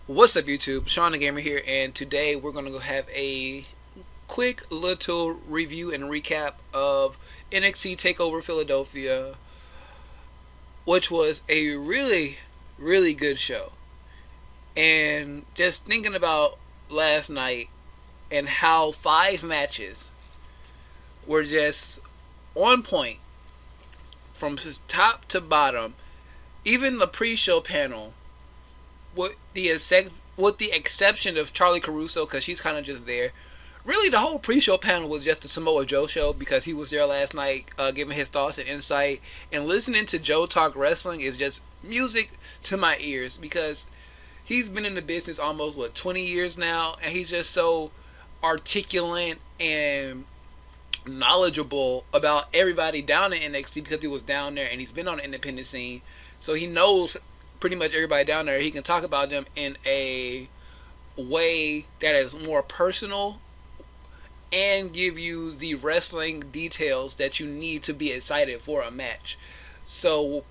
What's up, YouTube? Shawn DaGamer here, and today we're going to have a quick little review and recap of NXT TakeOver Philadelphia, which was a really good show. And just thinking about last night and how 5 matches were just on point from top to bottom. Even the pre-show panel, with the exception of Charlie Caruso, because she's kind of just there. Really, the whole pre-show panel was just the Samoa Joe show because he was there last night, giving his thoughts and insight. And listening to Joe talk wrestling is just music to my ears because he's been in the business almost 20 years now, and he's just so articulate and knowledgeable about everybody down in NXT because he was down there and he's been on the independent scene, so he knows pretty much everybody down there. He can talk about them in a way that is more personal and give you the wrestling details that you need to be excited for a match. So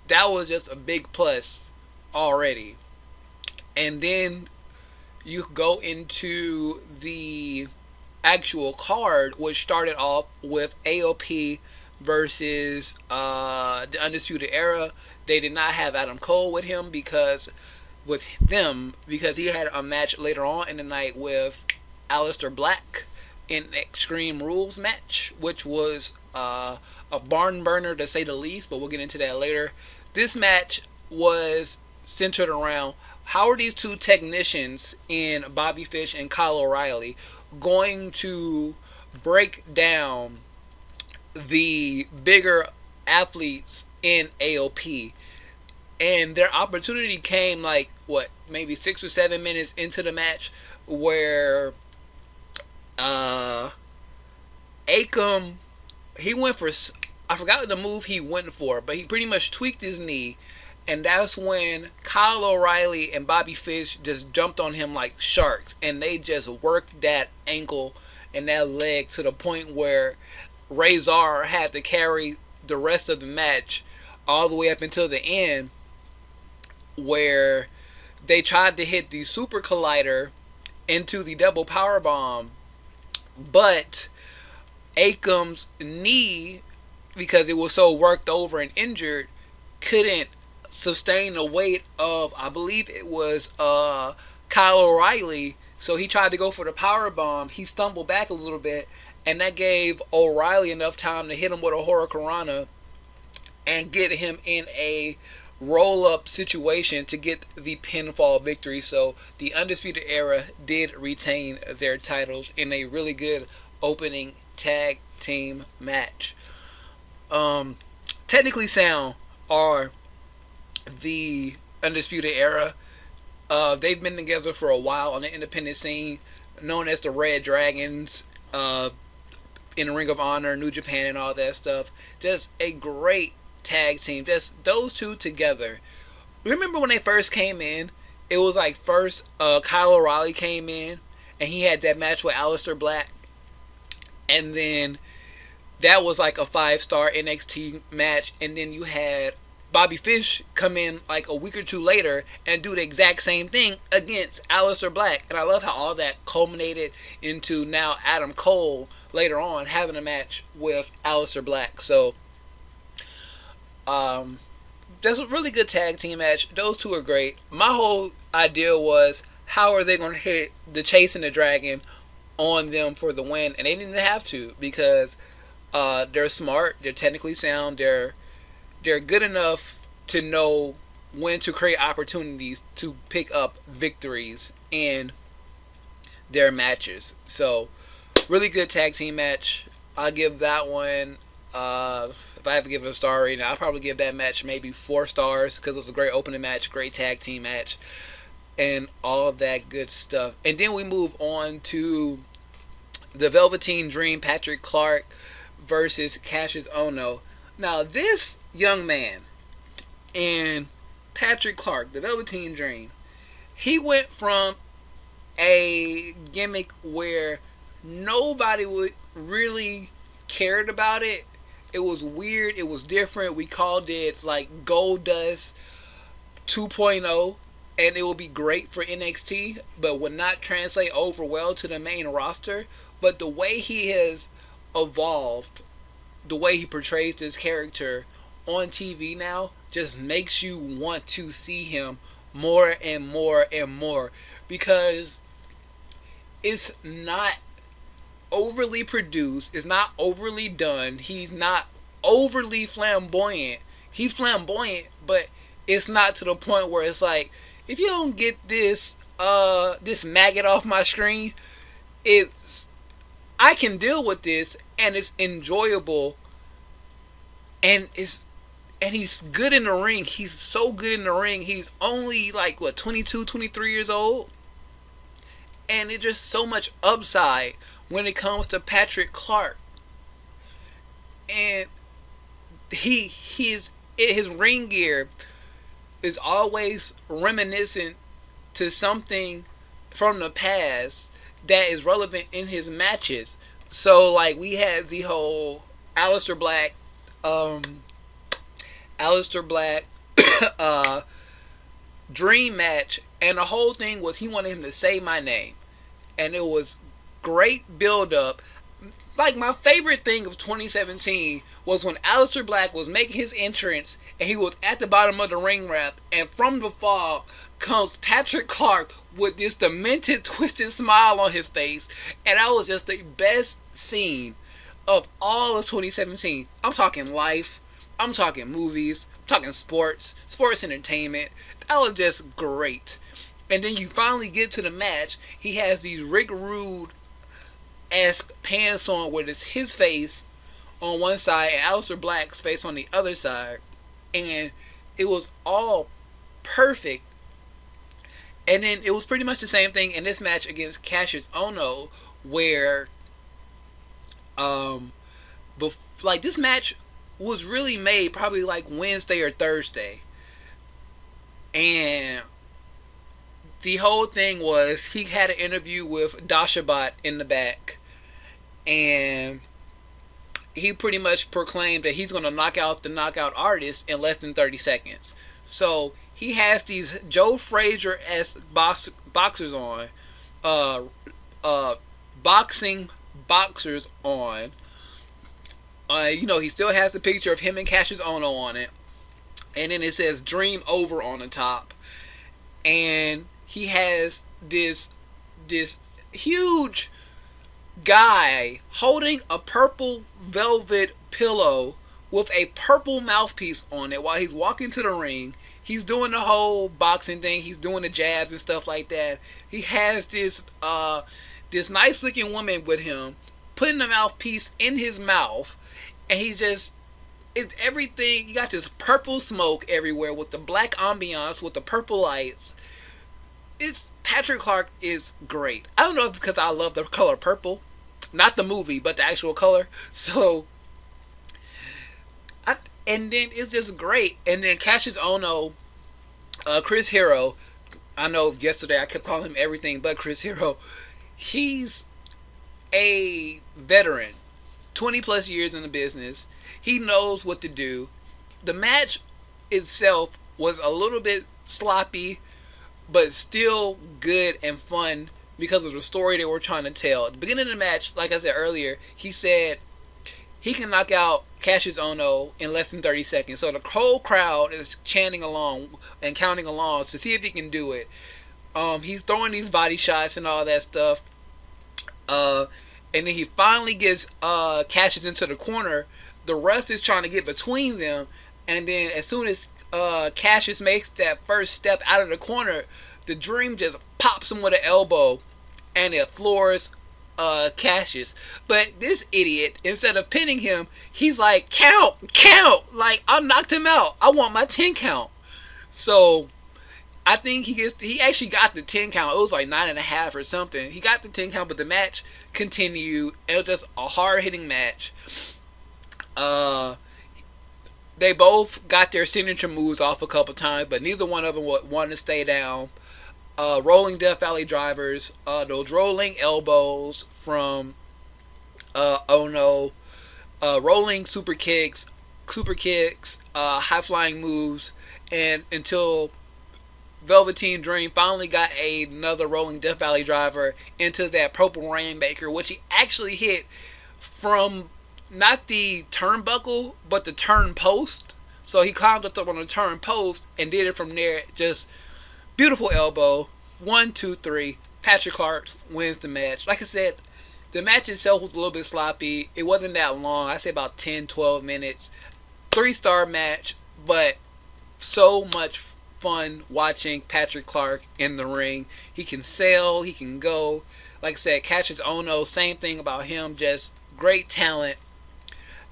that was just a big plus already. And then you go into the actual card, which started off with AOP versus the Undisputed Era. They did not have Adam Cole with them because he had a match later on in the night with Aleister Black in an Extreme Rules match, which was a barn burner to say the least, but we'll get into that later. This match was centered around how are these two technicians in Bobby Fish and Kyle O'Reilly going to break down the bigger athletes in AOP. And their opportunity came maybe 6 or 7 minutes into the match, where Akam, he went for, I forgot the move he went for, but he pretty much tweaked his knee, and that's when Kyle O'Reilly and Bobby Fish just jumped on him like sharks, and they just worked that ankle and that leg to the point where Razor had to carry the rest of the match all the way up until the end, where they tried to hit the Super Collider into the double power bomb, but Akam's knee, because it was so worked over and injured, couldn't sustain the weight of, I believe it was Kyle O'Reilly. So he tried to go for the power bomb. He stumbled back a little bit, and that gave O'Reilly enough time to hit him with a Hurricanrana and get him in a roll-up situation to get the pinfall victory. So the Undisputed Era did retain their titles in a really good opening tag team match. Technically sound are the Undisputed Era. They've been together for a while on the independent scene, known as the Red Dragons, in Ring of Honor, New Japan, and all that stuff. Just a great tag team. Just those two together. Remember when they first came in? It was like first Kyle O'Reilly came in and he had that match with Aleister Black, and then that was like a 5-star NXT match, and then you had Bobby Fish come in like a week or two later and do the exact same thing against Aleister Black. And I love how all that culminated into now Adam Cole later on having a match with Aleister Black. So that's a really good tag team match. Those two are great. My whole idea was, how are they going to hit the Chasing the Dragon on them for the win? And they didn't have to, because they're smart, they're technically sound, they're good enough to know when to create opportunities to pick up victories in their matches. So really good tag team match. I'll give that one, if I have to give it a star rating, I'll probably give that match maybe 4 stars, because it was a great opening match, great tag team match, and all of that good stuff. And then we move on to the Velveteen Dream, Patrick Clark versus Cassius Ohno. Now this young man and Patrick Clark, the Velveteen Dream, he went from a gimmick where nobody would really cared about it. It was weird. It was different. We called it like Gold Dust 2.0 and it will be great for NXT, but would not translate over well to the main roster. But the way he has evolved, the way he portrays this character on TV now, just makes you want to see him more and more and more, because it's not overly produced, it's not overly done, he's not overly flamboyant. He's flamboyant, but it's not to the point where it's like, if you don't get this maggot off my screen, I can deal with this, and it's enjoyable, and he's good in the ring. He's so good in the ring. He's only like 22, 23 years old, and it's just so much upside when it comes to Patrick Clark. And his ring gear is always reminiscent to something from the past that is relevant in his matches. So like we had the whole Aleister Black dream match, and the whole thing was he wanted him to say my name, and it was great build up. Like, my favorite thing of 2017 was when Aleister Black was making his entrance and he was at the bottom of the ring ramp, and from the fog comes Patrick Clark with this demented, twisted smile on his face, and that was just the best scene of all of 2017. I'm talking life, I'm talking movies, I'm talking sports entertainment. That was just great. And then you finally get to the match. He has these Rick Rude-esque pants on with his face on one side and Aleister Black's face on the other side. And it was all perfect. And then it was pretty much the same thing in this match against Cassius Ohno, where this match was really made probably like Wednesday or Thursday. And the whole thing was he had an interview with Dashabot in the back, and he pretty much proclaimed that he's going to knock out the knockout artist in less than 30 seconds. So he has these Joe Frazier-esque boxers on, boxing boxers on. He still has the picture of him and Cassius Ohno on it, and then it says "Dream Over" on the top, and he has this huge guy holding a purple velvet pillow with a purple mouthpiece on it while he's walking to the ring. He's doing the whole boxing thing. He's doing the jabs and stuff like that. He has this nice looking woman with him, putting the mouthpiece in his mouth, and it's everything. You got this purple smoke everywhere with the black ambiance with the purple lights. Patrick Clark is great. I don't know if it's because I love the color purple, not the movie, but the actual color. So, and then it's just great. And then Cassius Ohno, Chris Hero. I know yesterday I kept calling him everything but Chris Hero. He's a veteran, 20 plus years in the business. He knows what to do. The match itself was a little bit sloppy, but still good and fun because of the story they were trying to tell. At the beginning of the match, like I said earlier, he said he can knock out Cassius Ohno in less than 30 seconds. So the whole crowd is chanting along and counting along to see if he can do it. He's throwing these body shots and all that stuff. And then he finally gets Cassius into the corner. The ref is trying to get between them. And then as soon as Cassius makes that first step out of the corner, the Dream just pops him with an elbow, and it floors Cassius. But this idiot, instead of pinning him, he's like, count, like, I knocked him out, I want my 10 count. So I think he actually got the 10 count. It was like 9.5 or something. He got the 10 count, but the match continued. It was just a hard hitting match. They both got their signature moves off a couple times, but neither one of them wanted to stay down. Rolling Death Valley drivers, those rolling elbows from Ohno, rolling super kicks, high flying moves, and until Velveteen Dream finally got another rolling Death Valley driver into that Purple Rainmaker, which he actually hit from not the turnbuckle, but the turn post. So he climbed up on the turn post and did it from there. Just beautiful elbow. 1, 2, 3. Patrick Clark wins the match. Like I said, the match itself was a little bit sloppy. It wasn't that long. I'd say about 10, 12 minutes. 3-star match, but so much fun watching Patrick Clark in the ring. He can sell, he can go. Like I said, Cassius Ohno, same thing about him. Just great talent.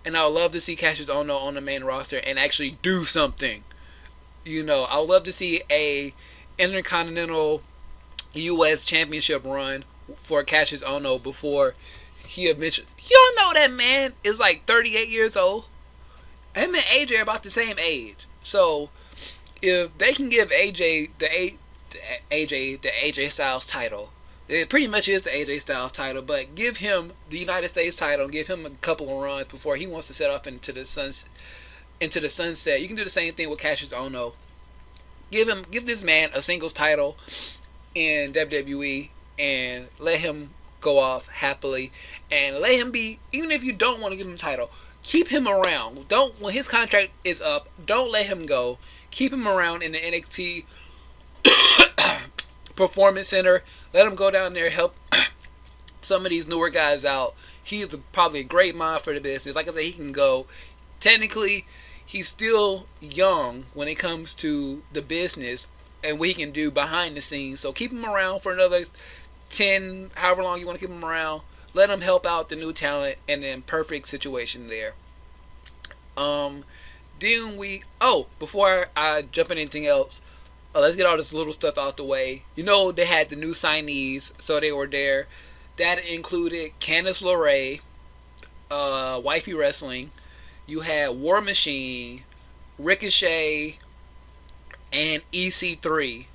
And I would love to see Cassius Ohno on the main roster and actually do something. You know, I would love to see a Intercontinental U.S. Championship run for Cassius Ohno before he eventually... Y'all know that man is like 38 years old. Him and AJ are about the same age. So, if they can give AJ the AJ Styles title, it pretty much is the AJ Styles title, but give him the United States title and give him a couple of runs before he wants to set off into the sunset. You can do the same thing with Cassius Ohno. Give this man a singles title in WWE and let him go off happily, and let him be, even if you don't want to give him the title, keep him around. When his contract is up, don't let him go. Keep him around in the NXT Performance Center. Let him go down there, help some of these newer guys out. He's probably a great mind for the business. Like I said, he can go. Technically, he's still young when it comes to the business and what he can do behind the scenes. So keep him around for another 10, however long you want to keep him around. Let him help out the new talent, and then perfect situation there. Before I jump in anything else, let's get all this little stuff out the way. You know, they had the new signees, so they were there. That included Candice LeRae, Wifey Wrestling. You had War Machine, Ricochet, and EC3,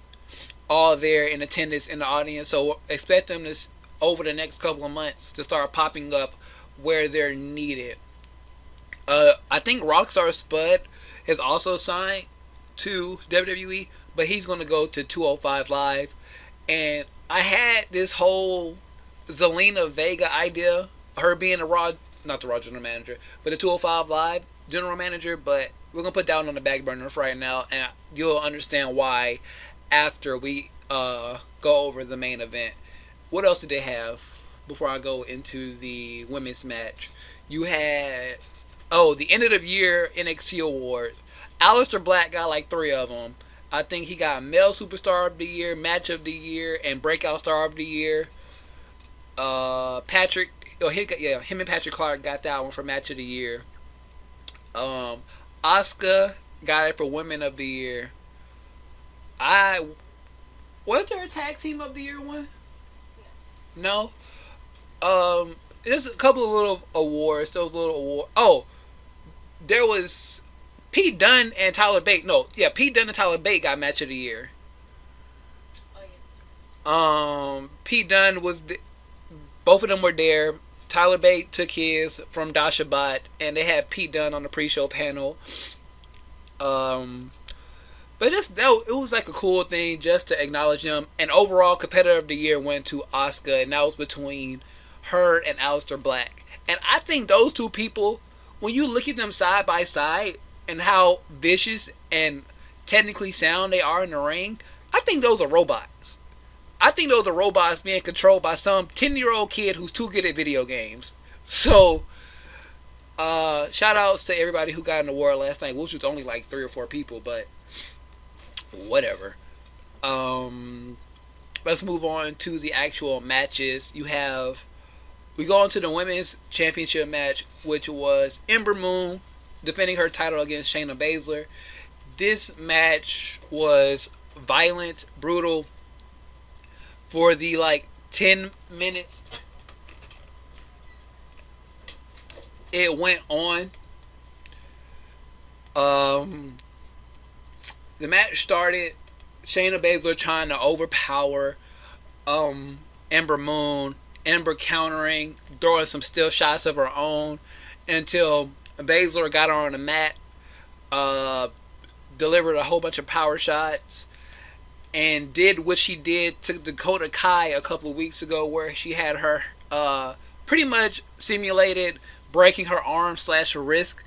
all there in attendance in the audience. So expect them to, over the next couple of months, to start popping up where they're needed. I think Rockstar Spud has also signed to WWE, but he's going to go to 205 Live. And I had this whole Zelina Vega idea, her being not the Raw general manager, but the 205 Live general manager, but we're going to put that one on the back burner for right now, and you'll understand why after we go over the main event. What else did they have before I go into the women's match? You had, the end of the year NXT Awards. Aleister Black got like 3 of them. I think he got Male Superstar of the Year, Match of the Year, and Breakout Star of the Year. Him and Patrick Clark got that one for Match of the Year. Asuka got it for Women of the Year. Was there a Tag Team of the Year one? No. There's a couple of little awards. Those little awards. Oh, there was Pete Dunne and Tyler Bate. Pete Dunne and Tyler Bate got Match of the Year. Pete Dunne was both of them were there. Tyler Bate took his from Dasha Bot, and they had Pete Dunne on the pre-show panel. But it was like a cool thing just to acknowledge him. And overall competitor of the year went to Asuka, and that was between her and Aleister Black. And I think those two people, when you look at them side by side and how vicious and technically sound they are in the ring, I think those are robots. I think those are robots being controlled by some 10-year-old kid who's too good at video games. So, shout outs to everybody who got an award last night, which was only like 3 or 4 people, but whatever. Let's move on to the actual matches. We go into the women's championship match, which was Ember Moon defending her title against Shayna Baszler. This match was violent, brutal. For the 10 minutes it went on. The match started Shayna Baszler trying to overpower Ember Moon. Ember countering, throwing some stiff shots of her own until Baszler got her on the mat, delivered a whole bunch of power shots. and did what she did to Dakota Kai a couple of weeks ago, where she had her pretty much simulated breaking her arm / her wrist.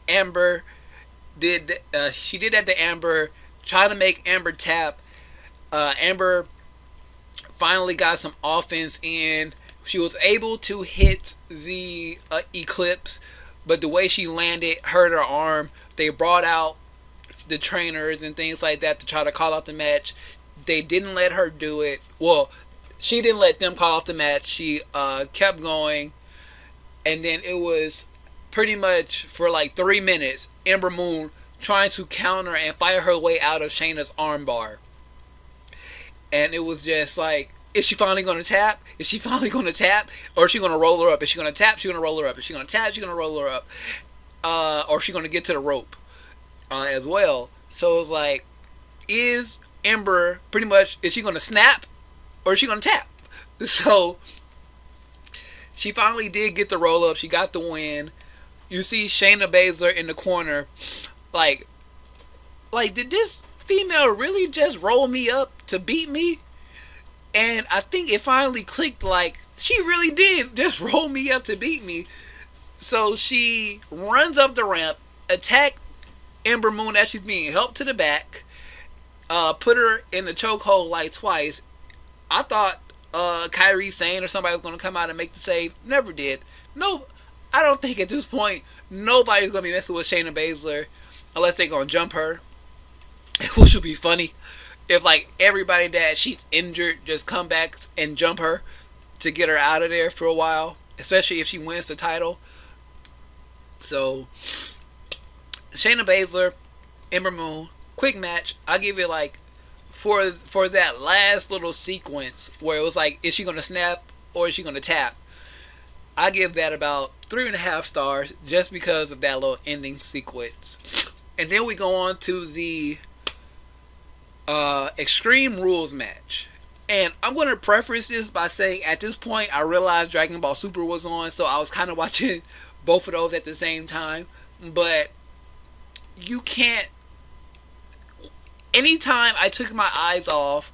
Amber she did that to Amber, trying to make Amber tap. Amber finally got some offense in. She was able to hit the Eclipse, but the way she landed hurt her arm. They brought out the trainers and things like that to try to call off the match. They didn't let her do it. Well, she didn't let them call off the match. She kept going, and then it was pretty much for like 3 minutes Ember Moon trying to counter and fight her way out of Shayna's armbar. And it was just like, is she finally going to tap? Is she finally going to tap? Or is she going to roll her up? Is she going to tap? She's going to roll her up. Is she going to tap? She's going to roll her up. Or is she going to get to the rope as well? So it was like, is Ember pretty much, is she going to snap? Or is she going to tap? So she finally did get the roll up. She got the win. You see Shayna Baszler in the corner. Like, did this female really just roll me up to beat me? And I think it finally clicked, like, she really did just roll me up to beat me. So she runs up the ramp, attacked Ember Moon as she's being helped to the back, put her in the chokehold like twice. I thought Kairi Sane or somebody was going to come out and make the save. Never did. No, I don't think at this point nobody's going to be messing with Shayna Baszler unless they're going to jump her, which would be funny. If like everybody that she's injured just come back and jump her to get her out of there for a while, especially if she wins the title. So Shayna Baszler, Ember Moon, quick match. I'll give it like for that last little sequence where it was like, is she gonna snap or is she gonna tap? I give that about 3.5 stars just because of that little ending sequence. And then we go on to the Extreme Rules match. And I'm going to preface this by saying at this point I realized Dragon Ball Super was on, so I was kind of watching both of those at the same time. But you can't, anytime I took my eyes off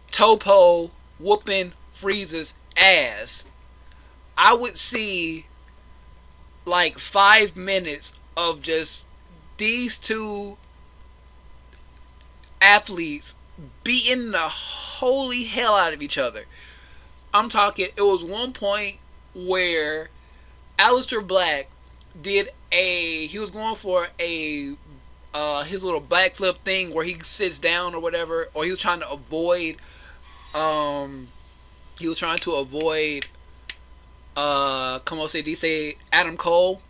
Topo whooping Frieza's ass, I would see like 5 minutes of just these two athletes beating the holy hell out of each other. I'm talking, it was one point where Aleister Black he was going for a his little backflip thing where he sits down or whatever, or he was trying to avoid como se dice, Adam Cole.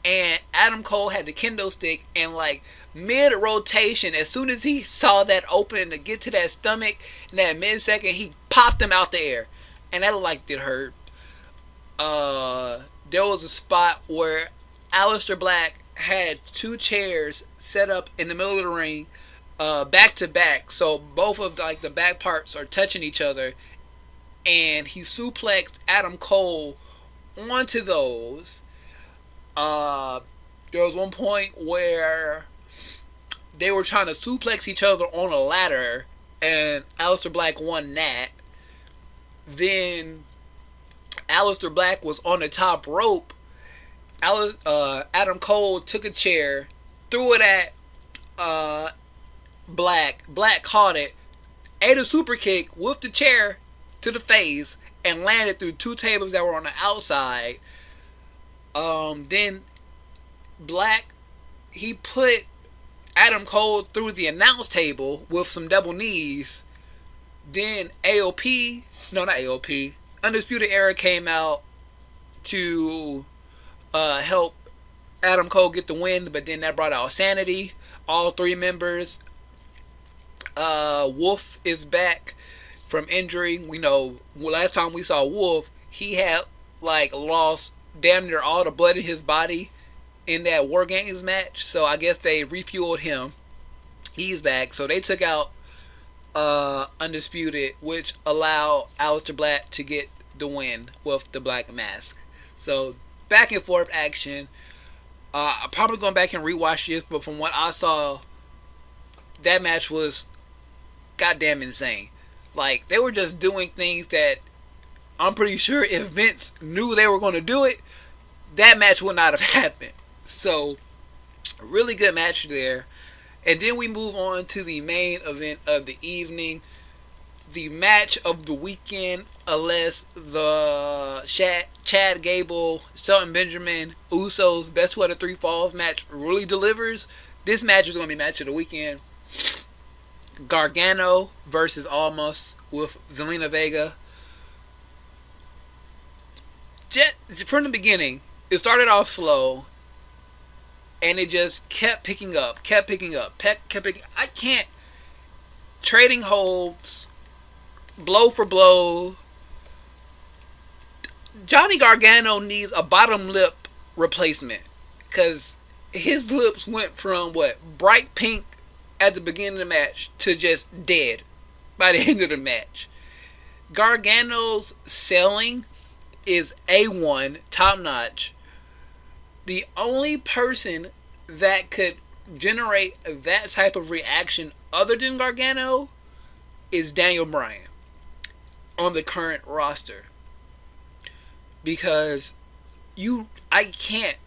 And Adam Cole had the kendo stick, and like mid-rotation, as soon as he saw that opening to get to that stomach, in that mid-second, he popped him out the air. And that looked like it hurt. There was a spot where Aleister Black had 2 chairs set up in the middle of the ring, back to back, so both of like the back parts are touching each other, and he suplexed Adam Cole onto those. There was one point where they were trying to suplex each other on a ladder, and Aleister Black won that. Then Aleister Black was on the top rope. Adam Cole took a chair, threw it at Black. Black caught it, ate a super kick with the chair to the face, and landed through 2 tables that were on the outside. Then Black, he put Adam Cole through the announce table with some double knees. Then Undisputed Era came out to help Adam Cole get the win, but then that brought out Sanity, all 3 members. Wolf is back from injury. We know last time we saw Wolf, he had like lost damn near all the blood in his body in that War Games match, so I guess they refueled him. He's back, so they took out Undisputed, which allowed Aleister Black to get the win with the Black Mask. So back and forth action. I'm probably going back and rewatch this, but from what I saw, that match was goddamn insane. Like, they were just doing things that I'm pretty sure if Vince knew they were going to do it, that match would not have happened. So, really good match there. And then we move on to the main event of the evening. The match of the weekend, unless the Chad Gable, Shelton Benjamin, Usos Best 2 out of 3 Falls match really delivers. This match is going to be match of the weekend. Gargano versus Almas with Zelina Vega. From the beginning, it started off slow, and it just kept picking up. I can't. Trading holds, blow for blow. Johnny Gargano needs a bottom lip replacement, because his lips went from bright pink at the beginning of the match to just dead by the end of the match. Gargano's selling is A1, top notch. The only person that could generate that type of reaction other than Gargano is Daniel Bryan on the current roster. Because I can't,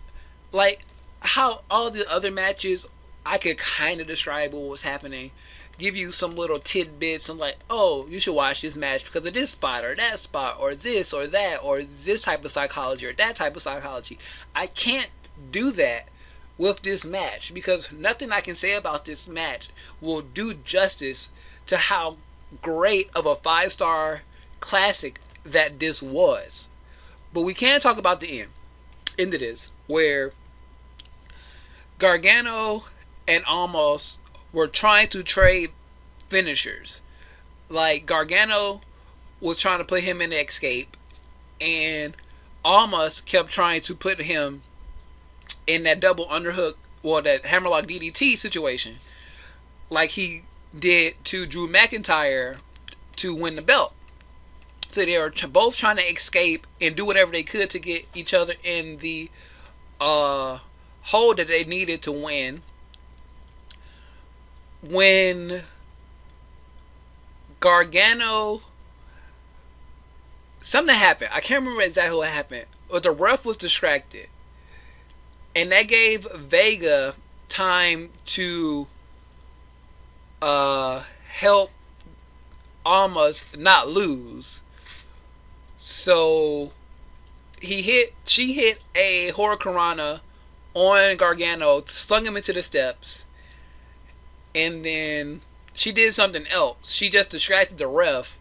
like, how all the other matches, I could kind of describe what was happening, give you some little tidbits. I'm like, oh, you should watch this match because of this spot or that spot or this or that or this type of psychology or that type of psychology. I can't do that with this match because nothing I can say about this match will do justice to how great of a 5-star classic that this was. But we can talk about the end of this, where Gargano and Almas were trying to trade finishers. Like, Gargano was trying to put him in the escape, and Almas kept trying to put him in that double underhook, or that hammerlock DDT situation, like he did to Drew McIntyre to win the belt. So they were both trying to escape and do whatever they could to get each other in the hold that they needed to win. When Gargano, something happened. I can't remember exactly what happened, but the ref was distracted, and that gave Vega time to help Almas not lose. So she hit a Hurricanrana on Gargano, slung him into the steps, and then she did something else. She just distracted the ref,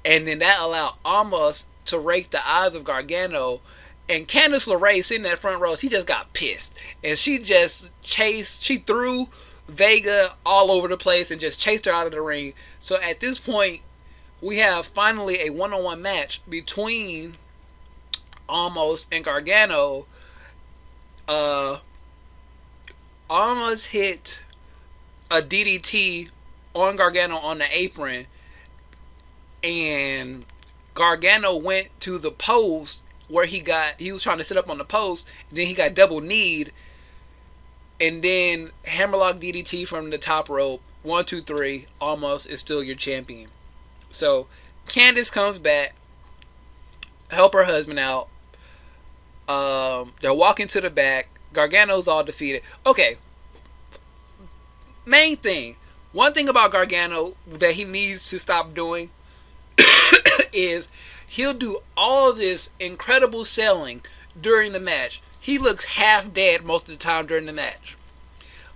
and then that allowed Almas to rake the eyes of Gargano. And Candice LeRae sitting in that front row, she just got pissed, and she threw Vega all over the place and just chased her out of the ring. So at this point, we have finally a one-on-one match between Almas and Gargano. Almas hit a DDT on Gargano on the apron, and Gargano went to the post where he was trying to sit up on the post, and then he got double kneed, and then hammerlock DDT from the top rope. 1, 2, 3. Almas is still your champion. So Candice comes back, help her husband out. They're walking to the back. Gargano's all defeated. Okay. Main thing. One thing about Gargano that he needs to stop doing is he'll do all this incredible selling during the match. He looks half dead most of the time during the match.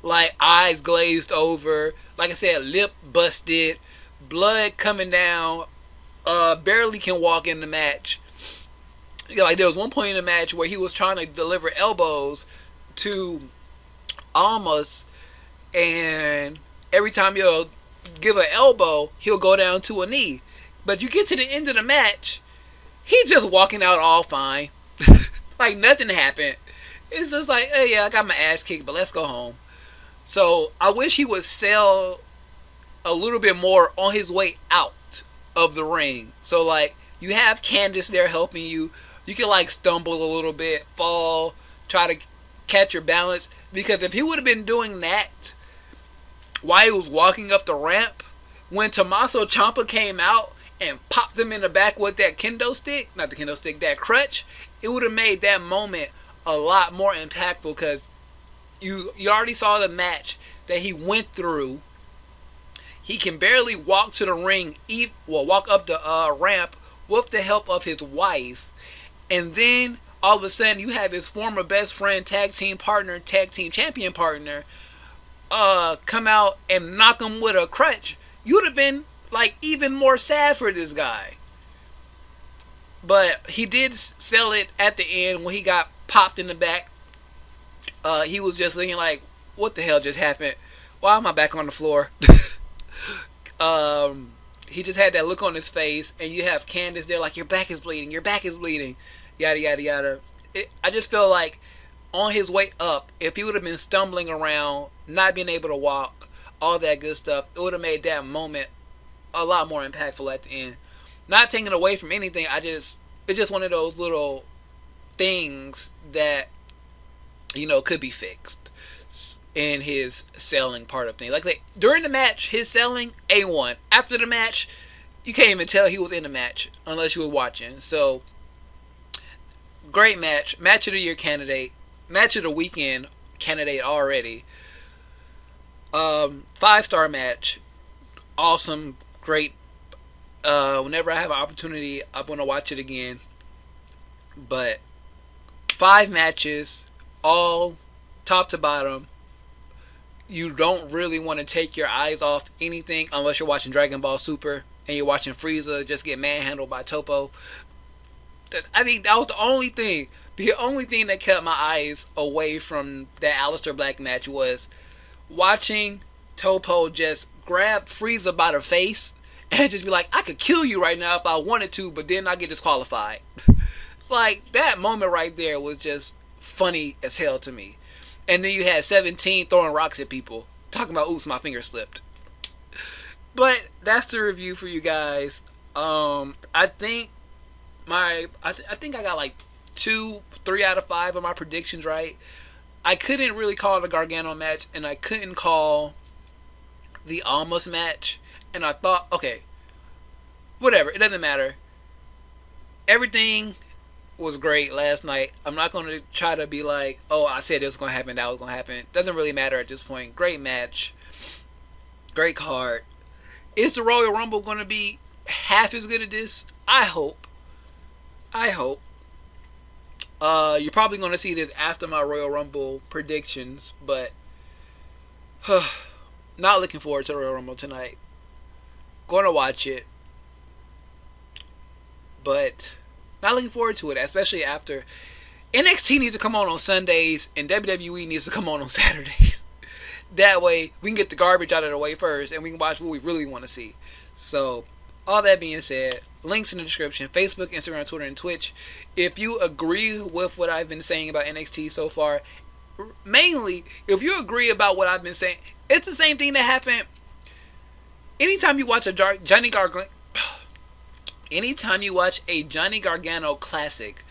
Like, eyes glazed over. Like I said, lip busted. Blood coming down. Barely can walk in the match. Like, there was one point in the match where he was trying to deliver elbows to Almas, and every time he'll give an elbow, he'll go down to a knee. But you get to the end of the match, he's just walking out all fine. Like nothing happened. It's just like, hey, yeah, I got my ass kicked, but let's go home. So I wish he would sell a little bit more on his way out of the ring. So, like, you have Candice there helping you. You can, like, stumble a little bit, fall, try to catch your balance. Because if he would have been doing that while he was walking up the ramp, when Tommaso Ciampa came out and popped him in the back with that kendo stick, not the kendo stick, that crutch, it would have made that moment a lot more impactful, because you already saw the match that he went through. He can barely walk to the ring, walk up the ramp with the help of his wife, and then all of a sudden you have his former best friend, tag team partner, tag team champion partner, come out and knock him with a crutch. You'd have been like even more sad for this guy. But he did sell it at the end when he got popped in the back. He was just thinking like, what the hell just happened? Why am I back on the floor? He just had that look on his face, and you have Candice there like, your back is bleeding, your back is bleeding, yada yada yada. I just feel like on his way up, if he would have been stumbling around, not being able to walk, all that good stuff, it would have made that moment a lot more impactful at the end. Not taking away from anything, it's just one of those little things that, could be fixed in his selling part of things. Like during the match, his selling, A1. After the match, you can't even tell he was in the match unless you were watching. So, great match. Match of the year candidate. Match of the weekend candidate already. 5-star match. Awesome. Great. Whenever I have an opportunity, I'm going to watch it again. But 5 matches, all top to bottom. You don't really want to take your eyes off anything unless you're watching Dragon Ball Super and you're watching Frieza just get manhandled by Toppo. I think that was the only thing. The only thing that kept my eyes away from that Aleister Black match was watching Toppo just grab Frieza by the face and just be like, I could kill you right now if I wanted to, but then I get disqualified. Like, that moment right there was just funny as hell to me. And then you had 17 throwing rocks at people, talking about, oops, my finger slipped. But that's the review for you guys. I think I got like 2, 3 out of 5 of my predictions right. I couldn't really call the Gargano match, and I couldn't call the Almas match. And I thought, okay, whatever, it doesn't matter. Everything was great last night. I'm not going to try to be like, oh, I said this was going to happen, that was going to happen. Doesn't really matter at this point. Great match. Great card. Is the Royal Rumble going to be half as good as this? I hope. You're probably going to see this after my Royal Rumble predictions, but not looking forward to the Royal Rumble tonight. Going to watch it, but not looking forward to it, especially after NXT needs to come on Sundays and WWE needs to come on Saturdays. That way, we can get the garbage out of the way first and we can watch what we really want to see. So, all that being said, links in the description, Facebook, Instagram, Twitter, and Twitch. If you agree with what I've been saying about NXT so far, mainly, if you agree about what I've been saying, it's the same thing that happened anytime you watch a Johnny Gargano. Anytime you watch a Johnny Gargano classic,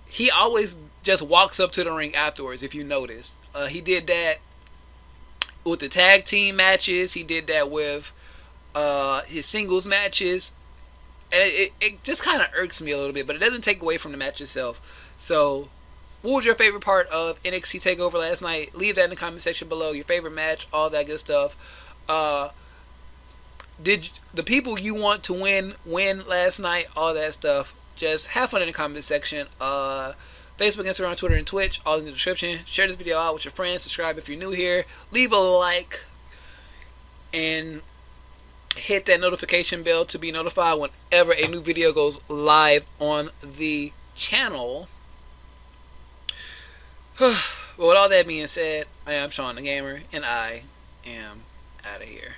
he always just walks up to the ring afterwards, if you notice. He did that with the tag team matches. He did that with his singles matches. And it just kind of irks me a little bit, but it doesn't take away from the match itself. So, what was your favorite part of NXT TakeOver last night? Leave that in the comment section below. Your favorite match, all that good stuff. Did the people you want to win last night? All that stuff. Just have fun in the comment section. Facebook, Instagram, Twitter, and Twitch, all in the description. Share this video out with your friends. Subscribe if you're new here. Leave a like. And hit that notification bell to be notified whenever a new video goes live on the channel. But with all that being said, I am Shawn DaGamer, and I am out of here.